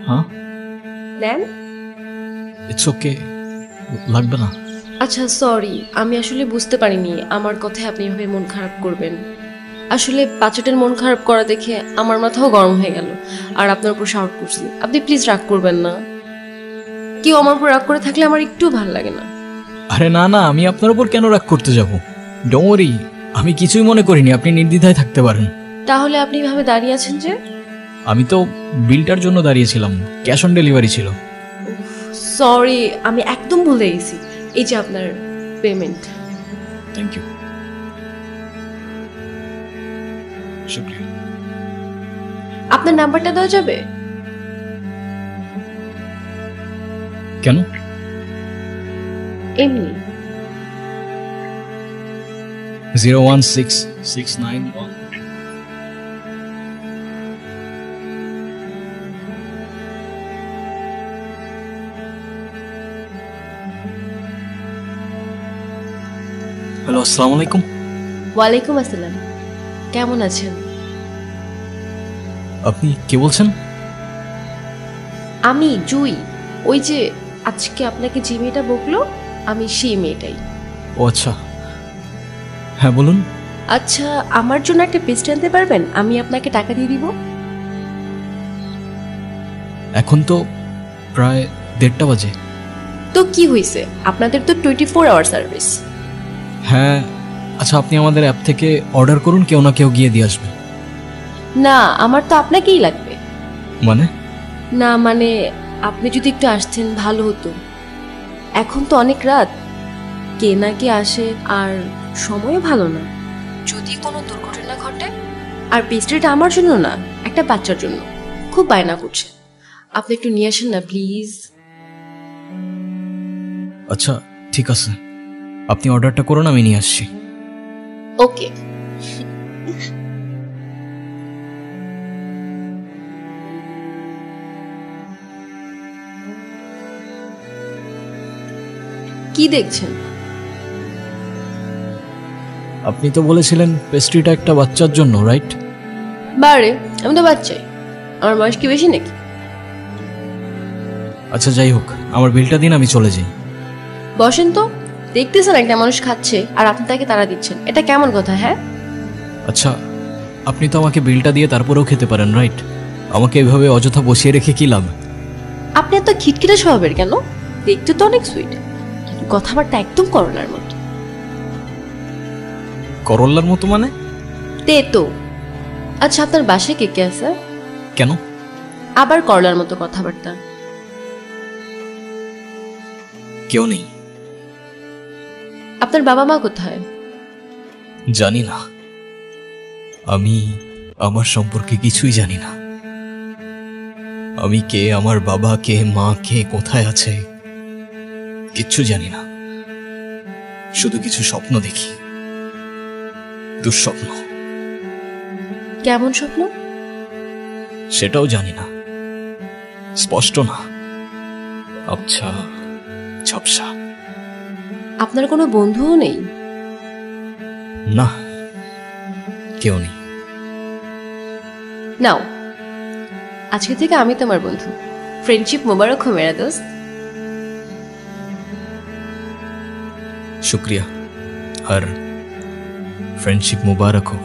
হ্যাঁ নেন। It's okay, লাগবে না। আচ্ছা সরি, আমি আসলে বুঝতে পারিনি আমার কথায় আপনি এভাবে মন খারাপ করবেন। আসলে বাচ্চাটার মন খারাপ করা দেখে আমার মাথাও গরম হয়ে গেল আর আপনার উপর শাউট করছি। আপনি প্লিজ রাগ করবেন না। কেউ আমার উপর রাগ করে থাকলে আমার একটু ভালো লাগে না। আরে না না, আমি আপনার উপর কেন রাগ করতে যাব? ডোন্ট ওয়ারি, আমি কিছুই মনে করিনি, আপনি নির্দ্বিধায় থাকতে পারেন। তাহলে আপনি এভাবে দাঁড়িয়ে আছেন যে? আমি তো বিলটার জন্য দাঁড়িয়েছিলাম, ক্যাশ অন ডেলিভারি ছিল। সরি, আমি একদম ভুলে গেছি। এই যে আপনার পেমেন্ট। Thank you. শুক্রিয়া। আপনার নাম্বারটা দেওয়া যাবে? কেন? এমনি। 01669 হ্যালো, আসসালামু আলাইকুম। ওয়ালাইকুম আসসালাম। কেমন আছেন? আপনি কে বলছেন? আমি জুই। ওই যে আজকে আপনাকে যে মেয়েটা বকলো, আমি সেই মেয়েটাই। ও আচ্ছা, হ্যাঁ বলুন। আচ্ছা, আমার জন্য একটা পেস্ট আনতে পারবেন? আমি আপনাকে টাকা দিয়ে দিব। এখন তো প্রায় 1:30 বাজে। তো কি হয়েছে, আপনাদের তো 24 আওয়ার সার্ভিস। হ্যাঁ আচ্ছা, আপনি আমাদের অ্যাপ থেকে অর্ডার করুন, কেউ না কেউ গিয়ে দিয়ে আসবে। না, আমার তো আপনাকেই লাগবে। মানে? না মানে, আপনি যদি একটু আসতেন ভালো হতো। এখন তো অনেক রাত, কে না কে আসে, আর সময়ও ভালো না। যদি কোনো দুর্ঘটনা ঘটে। আর পেস্ট্রিটা আমার জন্য না, একটা বাচ্চার জন্য। খুব বায়না করছে, আপনি একটু নিয়ে আসেন না প্লিজ। আচ্ছা ঠিক আছে, আপনি অর্ডারটা করুন, আমি নিয়ে আসছি। ওকে। কি দেখছেন? আপনি তো বলেছিলেন পেস্ট্রিটা একটা বাচ্চার জন্য, রাইট? বারে, আমি তো বাচ্চাই, আমার বয়স কি বেশি নাকি? আচ্ছা যাই হোক, আমার বিলটা দিন, আমি চলে যাই। বসেন তো। দেখতেছেন একটা মানুষ খাচ্ছে আর আপনি তাকে তাড়া দিচ্ছেন, এটা কেমন কথা? হ্যাঁ আচ্ছা, আপনি তো আমাকে বিলটা দিয়ে তারপরেও খেতে পারেন, রাইট? আমাকে এভাবে অযথা বসিয়ে রেখে কি লাভ? আপনি এত খিটখিটে স্বভাবের কেন? দেখতে তো অনেক সুইট, কিন্তু কথাবার্তা একদম করোনার মতো। করল্লার মতো মানে? তে তো। আচ্ছা, আপনার বাসায় কে কে আছে? কেন? আবার করলার মতো কথাবার্তা। কেউ নেই। আপনার বাবা মা কোথায়? জানি না, আমি আমার সম্পর্কে কিছুই জানি না। আমি কে, আমার বাবা কে, মা কে, কোথায় আছে, কিচ্ছু জানি না। শুধু কিছু স্বপ্ন দেখি, দুঃস্বপ্ন। কেমন স্বপ্ন? সেটাও জানি না, স্পষ্ট না, আবছা ঝাপসা। আপনার কোনো বন্ধুও নেই? না, কেউ নেই। নাও, আজকে থেকে আমি তোমার বন্ধু। ফ্রেন্ডশিপ মোবারক হো মেরা দোস্ত। শুক্রিয়া, আর ফ্রেন্ডশিপ মুবারক हो।